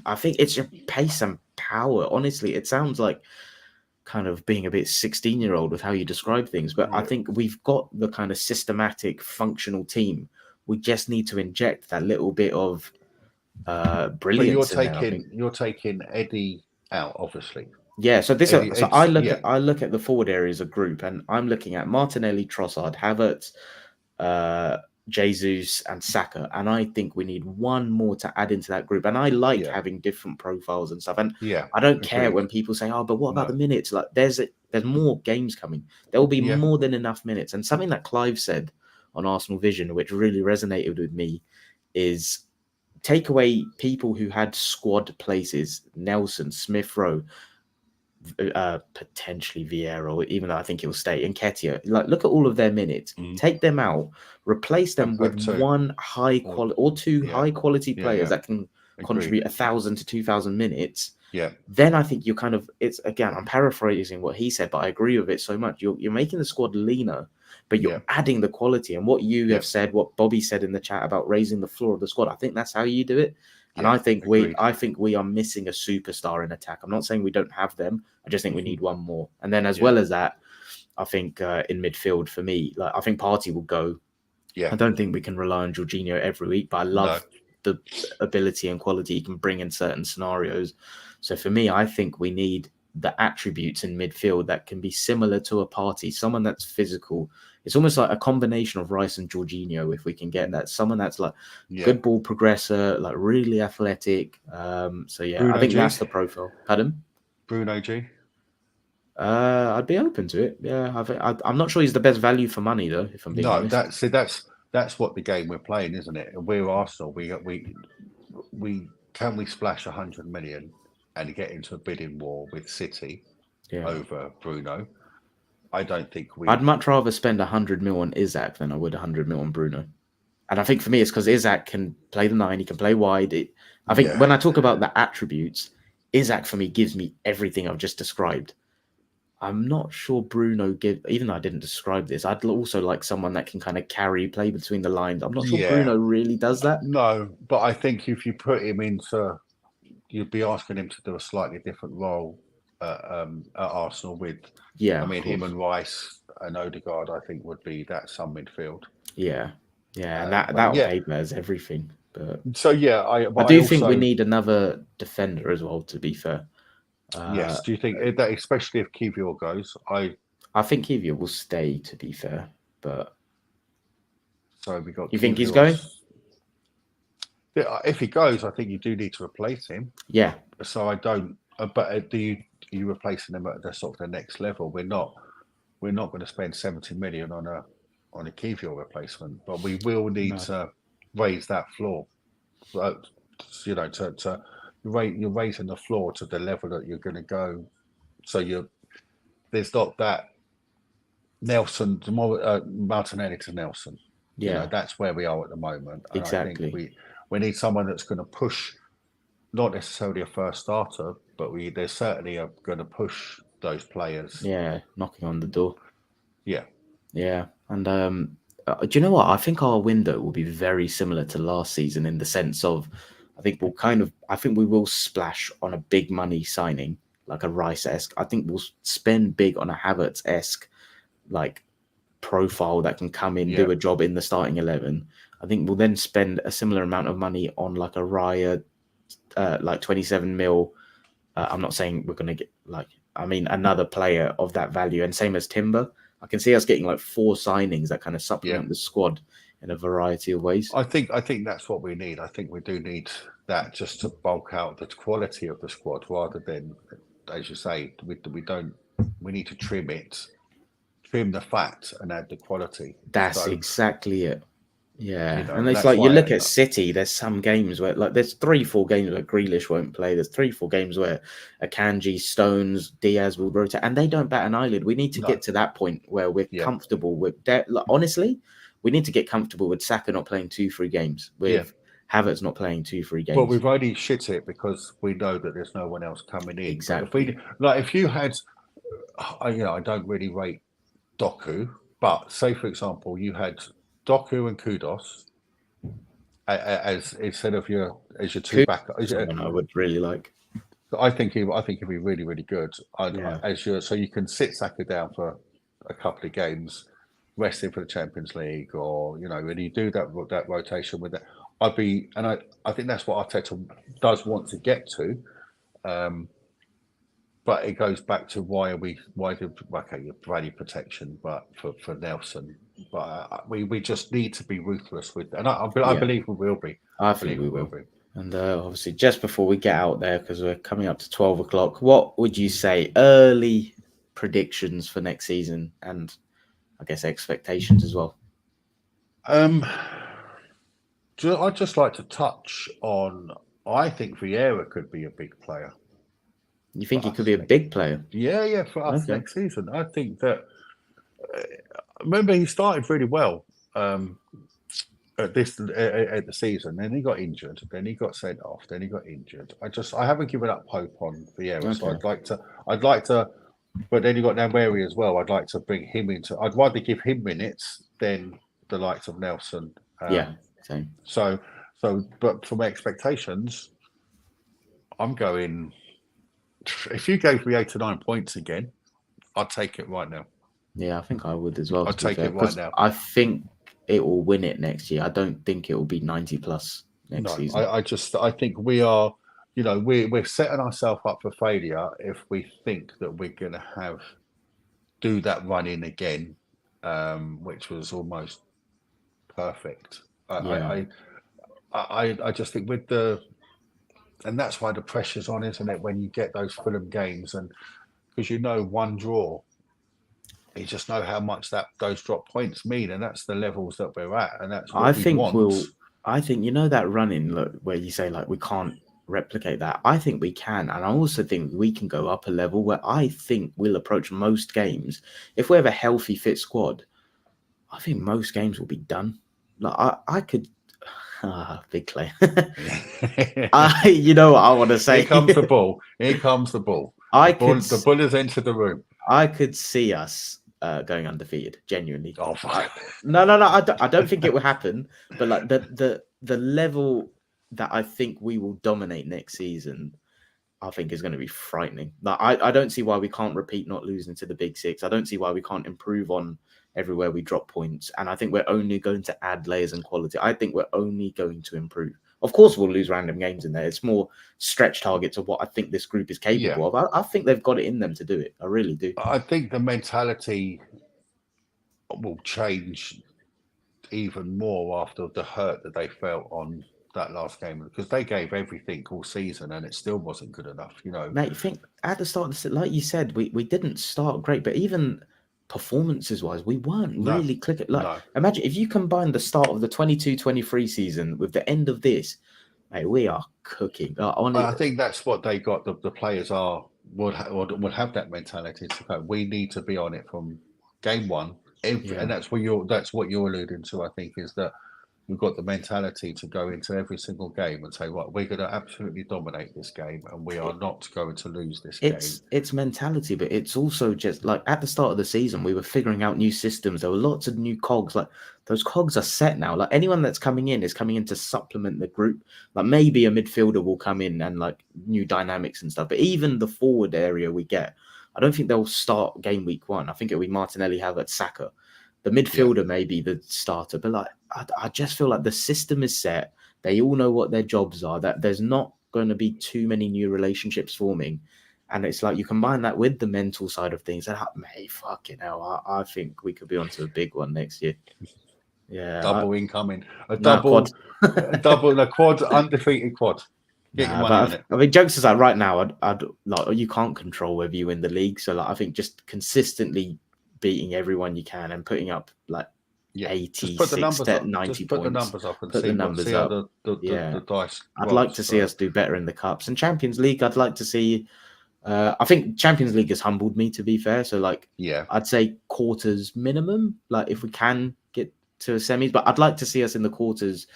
I think it's your pace and power. Honestly, it sounds like kind of being a bit 16-year-old with how you describe things, but I think we've got the kind of systematic, functional team. We just need to inject that little bit of brilliance. But you're taking Eddie out, obviously. Yeah, so I look at the forward area as a group, and I'm looking at Martinelli, Trossard, Havertz, Jesus, and Saka, and I think we need one more to add into that group. And I like having different profiles and stuff. And I don't care when people say, "Oh, but what about the minutes?" Like, there's more games coming. There will be more than enough minutes. And something that Clive said on Arsenal Vision, which really resonated with me, is take away people who had squad places: Nelson, Smith Rowe, potentially Vieira, even though I think he'll stay, and Nketiah. Like, look at all of their minutes. Take them out, replace them with one high quality or two high quality players that can contribute 1,000 to 2,000 minutes. Then I think you're kind of, it's again, I'm paraphrasing what he said, but I agree with it so much. You're making the squad leaner, but you're adding the quality. And what you have said, what Bobby said in the chat about raising the floor of the squad, I think that's how you do it. And I think we are missing a superstar in attack. I'm not saying we don't have them. I just think we need one more. And then as well as that, I think in midfield for me, like I think Partey will go. I don't think we can rely on Jorginho every week, but I love the ability and quality he can bring in certain scenarios. So for me, I think we need the attributes in midfield that can be similar to a Partey, someone that's physical. It's almost like a combination of Rice and Jorginho, if we can get that. Someone that's like good ball progressor, like really athletic. So yeah, Bruno I think that's the profile. Pardon? Bruno G. I'd be open to it. Yeah, I'm not sure he's the best value for money though. If I'm being honest. That's what the game we're playing, isn't it? We're Arsenal. We splash 100 million and get into a bidding war with City over Bruno. I don't think I'd much rather spend 100 mil on Isak than I would 100 mil on Bruno. And I think for me, it's because Isak can play the 9, he can play wide. I think when I talk about the attributes, Isak for me gives me everything I've just described. I'm not sure Bruno even though I didn't describe this, I'd also like someone that can kind of play between the lines. I'm not sure Bruno really does that. No, but I think if you put him you'd be asking him to do a slightly different role at Arsenal with, him and Rice and Odegaard, I think would be that some midfield. Yeah, and that on paper has everything. But so I do think we need another defender as well. To be fair, yes. Do you think that, especially if Kivior goes? I think Kivior will stay. To be fair, but So we got. You think he's going? If he goes, I think you do need to replace him. Yeah. So I don't. But are you replacing him at the sort of the next level? We're not going to spend 70 million on a Kiwior replacement, but we will need to raise that floor. So, you're raising the floor to the level that you're going to go. So there's not that Nelson Martinelli to Nelson. Yeah, that's where we are at the moment. And exactly. I think we need someone that's going to push, not necessarily a first starter, but they certainly are going to push those players. Yeah, knocking on the door. Yeah. And do you know what? I think our window will be very similar to last season in the sense of, I think we will splash on a big money signing, like a Rice-esque. I think we'll spend big on a Havertz-esque, like, profile that can come in, do a job in the starting 11. I think we'll then spend a similar amount of money on like a Raya, like 27 mil. I'm not saying we're going to get another player of that value, and same as Timber. I can see us getting like 4 signings that kind of supplement the squad in a variety of ways. I think that's what we need. I think we do need that just to bulk out the quality of the squad rather than, as you say, we need to trim the fat and add the quality. That's exactly it. Yeah, and it's like you look at City, there's some games where there's 3-4 games where Grealish won't play. There's 3-4 games where Akanji, Stones, Diaz will rotate, and they don't bat an eyelid. We need to get to that point where we're comfortable with honestly, we need to get comfortable with Saka not playing 2-3 games, with Havertz not playing 2-3 games. But we've only shit it because we know that there's no one else coming in. Exactly. If you had, I don't really rate Doku, but say for example you had Doku and Kudos as instead of your 2 backup. I would really like. I think he'd be really, really good. So you can sit Saka down for a couple of games, rest him for the Champions League, or when you do that rotation with that, I think that's what Arteta does want to get to. But it goes back to why your value protection, but for Nelson, but we just need to be ruthless with, and I believe we will be. I think we will be. And obviously, just before we get out there, because we're coming up to 12 o'clock, what would you say early predictions for next season, and I guess expectations as well? I'd just like to touch on. I think Vieira could be a big player. You think he could be a big player? Yeah, for us next season. I think that. Remember, he started really well at the season. Then he got injured. Then he got sent off. Then he got injured. I haven't given up hope on Vieira. Okay. So I'd like to. But then you got Namberi as well. I'd like to bring him into. I'd rather give him minutes than the likes of Nelson. Same. So, but for my expectations, I'm going. If you gave me 8 to 9 points again, I'd take it right now. Yeah, I think I would as well. I'd take it right now. I think it will win it next year. I don't think it will be 90 plus next season. I think we are, we're setting ourselves up for failure if we think that we're going to do that run in again, which was almost perfect. I just think with and that's why the pressure's on, isn't it? When you get those Fulham games, and because one draw, you just know how much those drop points mean, and that's the levels that we're at, and that's what we want. I think that run-in where you say we can't replicate that. I think we can, and I also think we can go up a level where I think we'll approach most games. If we have a healthy, fit squad, I think most games will be done. I could. Big Clay. You know what I want to say. Here comes the ball. The ball has entered the room. I could see us going undefeated. Genuinely. Oh, fuck. No. I don't think it will happen. But the level that I think we will dominate next season, I think is going to be frightening. I don't see why we can't repeat not losing to the Big Six. I don't see why we can't improve on everywhere we drop points. And I think we're only going to add layers and quality. I think we're only going to improve. Of course, we'll lose random games in there. It's more stretch targets of what I think this group is capable of. I think they've got it in them to do it. I really do. I think the mentality will change even more after the hurt that they felt on that last game, because they gave everything all season and it still wasn't good enough, you know. Mate, you think at the start of the, like you said, we didn't start great, but even performances wise, we weren't really clicking. Like, imagine if you combine the start of the 22-23 season with the end of this, mate, we are cooking. I think that's what they got. The players would have that mentality to go, we need to be on it from game one. And that's what you're alluding to, I think, is that we've got the mentality to go into every single game and say, right, we're going to absolutely dominate this game and we are not going to lose this game. It's mentality, but it's also just like at the start of the season, we were figuring out new systems. There were lots of new cogs. Like those cogs are set now. Like anyone that's coming in is coming in to supplement the group. Like maybe a midfielder will come in and like new dynamics and stuff. But even the forward area we get, I don't think they'll start game week 1. I think it'll be Martinelli, Havertz, Saka. The midfielder may be the starter, but like I just feel like the system is set. They all know what their jobs are. That there's not going to be too many new relationships forming, and it's like you combine that with the mental side of things. And mate, fucking hell, I think we could be onto a big one next year. Yeah, double incoming, a quad, undefeated quad. Get your money on it. I mean, jokes aside, right now, I'd like you can't control whether you win the league, so like I think just consistently beating everyone you can and putting up like 86 to 90 points. Put the numbers up and put the numbers up. The dice. I'd like to see us do better in the cups and Champions League. I'd like to see. I think Champions League has humbled me, to be fair. So like, I'd say quarters minimum. Like if we can get to a semis, but I'd like to see us in the quarters.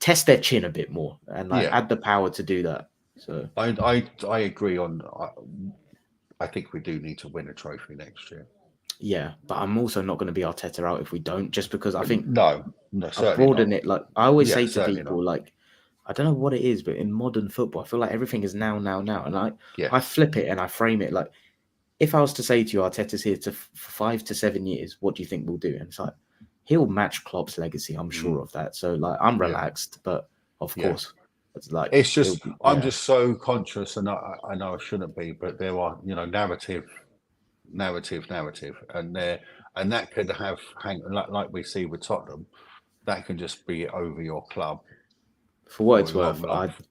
Test their chin a bit more and add the power to do that. So I agree on. I think we do need to win a trophy next year. Yeah, but I'm also not going to be Arteta out if we don't, just because I think no, I broaden it. Like I always say to people, like I don't know what it is, but in modern football, I feel like everything is now, and I flip it and I frame it like if I was to say to you, Arteta's here for 5 to 7 years, what do you think we'll do? And it's like he'll match Klopp's legacy. I'm sure of that. So like I'm relaxed, but of course. It's just I'm just so conscious, and I know I shouldn't be, but there are narrative, and that could hang like we see with Tottenham, that can just be over your club. For what it's worth,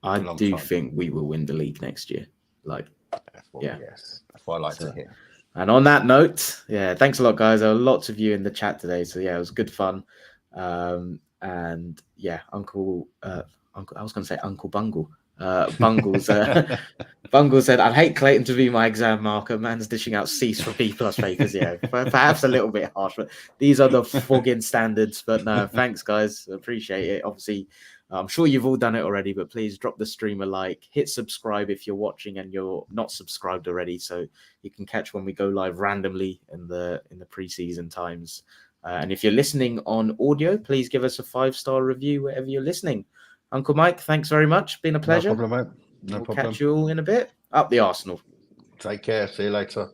I do think we will win the league next year. Like, that's what I like to hear. And on that note, thanks a lot, guys. There were lots of you in the chat today, so it was good fun. And Uncle. I was going to say Uncle Bungle. Bungle said, I'd hate Clayton to be my exam marker. Man's dishing out C's for B+ fakers. Perhaps a little bit harsh, but these are the fucking standards. But no, thanks, guys. Appreciate it. Obviously, I'm sure you've all done it already, but please drop the stream a like. Hit subscribe if you're watching and you're not subscribed already, so you can catch when we go live randomly in the pre-season times. And if you're listening on audio, please give us a 5-star review wherever you're listening. Uncle Mike, thanks very much. Been a pleasure. No problem, mate. We'll catch you all in a bit. Up the Arsenal. Take care. See you later.